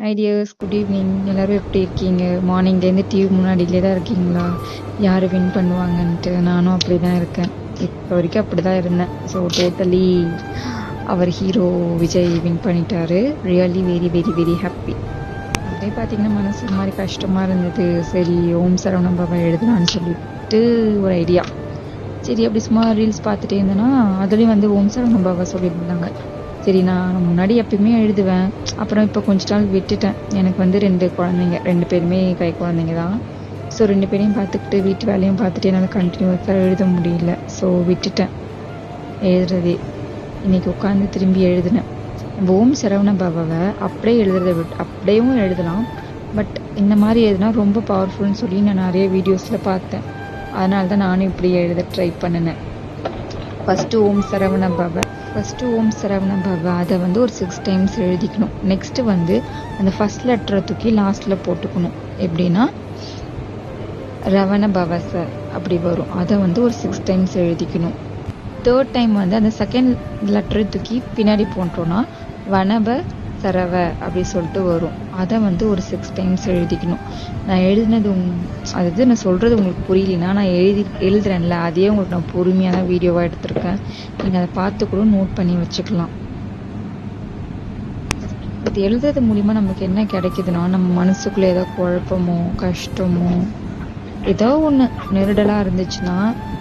Ideas good evening. எல்லாரும் எப்படி இருக்கீங்க? மார்னிங்லேருந்து டிவி முன்னாடியிலே தான் இருக்கீங்களா? யார் வின் பண்ணுவாங்கன்ட்டு? நானும் அப்படி தான் இருக்கேன். இப்போ வரைக்கும் அப்படி தான் இருந்தேன். ஸோ டோட்டலி அவர் ஹீரோ விஜய் வின் பண்ணிட்டாரு. Really very very very happy. அப்படியே பார்த்தீங்கன்னா மனசு ஒரு மாதிரி கஷ்டமாக இருந்தது. சரி ஓம் சரவணன் பாபா எழுதலான்னு சொல்லிட்டு ஒரு ஐடியா. சரி அப்படி சும்மா ரீல்ஸ் பார்த்துட்டே இருந்தேன்னா அதுலேயும் வந்து ஓம் சரவணன் பாபா சொல்லியிருந்தாங்க. சரி நான் முன்னாடி எப்பயுமே எழுதுவேன், அப்புறம் இப்போ கொஞ்ச நாள் விட்டுட்டேன். எனக்கு வந்து 2 குழந்தைங்க, 2 பேருமே கை குழந்தைங்க தான். ஸோ 2 பேரையும் பார்த்துக்கிட்டு வீட்டு வேலையும் பார்த்துட்டு என்னால் கண்டினியூஸாக எழுத முடியல. ஸோ விட்டுட்டேன் எழுதுறதே. இன்னைக்கு உட்காந்து திரும்பி எழுதினேன். நம்ம ஓம் சரவண பாபாவை அப்படியே எழுதுறதை விட்டு அப்படியேவும் எழுதலாம், பட் இந்த மாதிரி எழுதுனா ரொம்ப பவர்ஃபுல்னு சொல்லி நான் நிறைய வீடியோஸில் பார்த்தேன். அதனால தான் நானும் இப்படி எழுத ட்ரை பண்ணினேன். ஃபஸ்ட்டு ஓம் சரவண பாபா அதை வந்து ஒரு 6 டைம்ஸ் எழுதிக்கணும். நெக்ஸ்ட்டு வந்து அந்த ஃபர்ஸ்ட் லெட்டரை தூக்கி லாஸ்ட்டில் போட்டுக்கணும். எப்படின்னா ரவண பவச அப்படி வரும். அதை வந்து ஒரு 6 டைம்ஸ் எழுதிக்கணும். 3rd டைம் வந்து அந்த செகண்ட் லெட்டரை தூக்கி பின்னாடி போட்டோன்னா வனப சரவ அப்படி சொல்லிட்டு வரும். அதை வந்து ஒரு 6 டைம்ஸ் எழுதிக்கணும். நான் எழுதினது அதாவது நான் சொல்கிறது உங்களுக்கு புரியலனா நான் எழுதுறேன்ல, அதையே உங்களுக்கு நான் பொறுமையாக தான் வீடியோவாக எடுத்திருக்கேன். நீங்கள் அதை பார்த்து கூட நோட் பண்ணி வச்சுக்கலாம். இது எழுதுறது மூலிமா நமக்கு என்ன கிடைக்குதுன்னா, நம்ம மனசுக்குள்ளே ஏதோ குழப்பமோ கஷ்டமோ ஏதோ ஒன்று நெருடலாக இருந்துச்சுன்னா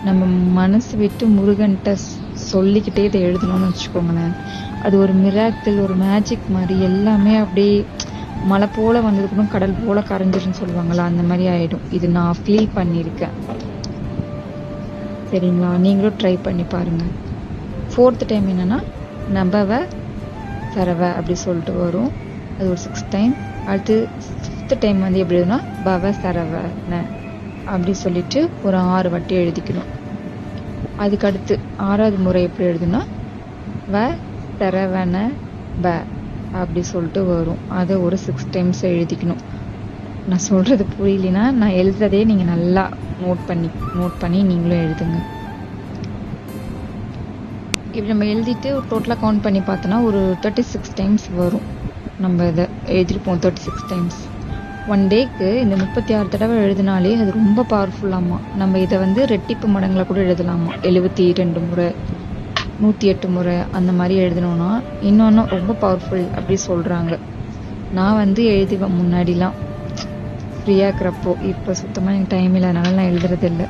நம்ம மனசு விட்டு முருகன்கிட்ட சொல்லிக்கிட்டே இதை எழுதணும்னு வச்சுக்கோங்களேன். அது ஒரு மிராக்கிள், ஒரு மேஜிக் மாதிரி எல்லாமே அப்படியே மலை போல் வந்திருக்கணும், கடல் போல் கரைஞ்சிருன்னு சொல்லுவாங்களா, அந்த மாதிரி ஆகிடும். இது நான் ஃபீல் பண்ணியிருக்கேன். சரிங்களா? நீங்களும் ட்ரை பண்ணி பாருங்கள். 4th டைம் என்னென்னா நபவ சரவ அப்படி சொல்லிட்டு வரும். அது ஒரு 6 டைம். அடுத்து 5th டைம் வந்து எப்படி எழுதுனா பவ சரவன அப்படி சொல்லிட்டு ஒரு 6 வாட்டி எழுதிக்கணும். அதுக்கடுத்து 6வது முறை எப்படி எழுதுனா வ சரவண ப அப்படி சொல்லிட்டு வரும். அதை ஒரு 6 டைம்ஸ் எழுதிக்கணும். நான் சொல்கிறது புரியலனா நான் எழுதுறதே நீங்கள் நல்லா நோட் பண்ணி நீங்களும் எழுதுங்க. இப்படி நம்ம எழுதிட்டு டோட்டலாக கவுண்ட் பண்ணி பார்த்தோன்னா ஒரு 36 டைம்ஸ் வரும். நம்ம இதை எழுதிருப்போம் 36 டைம்ஸ். 1 டேக்கு இந்த 36 தடவை எழுதினாலே அது ரொம்ப பவர்ஃபுல்லாமா. நம்ம இதை வந்து ரெட்டிப்பு மடங்களை கூட எழுதலாமா. 72 முறை 108 முறை அந்த மாதிரி எழுதணும்னா இன்னொன்று ரொம்ப பவர்ஃபுல் அப்படி சொல்கிறாங்க. நான் வந்து எழுதுவேன் முன்னாடிலாம் ஃப்ரீயாக இருக்கிறப்போ. இப்போ சுத்தமாக எனக்கு டைம் இல்லை, அதனால நான் எழுதுறதில்லை.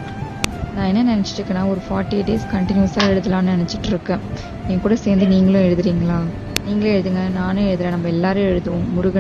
நான் என்ன நினச்சிட்டு இருக்கேன்னா ஒரு 48 days கண்டினியூஸாக எழுதலாம்னு நினச்சிட்டு இருக்கேன். என் கூட சேர்ந்து நீங்களும் எழுதுறீங்களா? நீங்களே எழுதுங்க, நானும் எழுதுறேன், நம்ம எல்லாரும் எழுதுவோம். முருகன்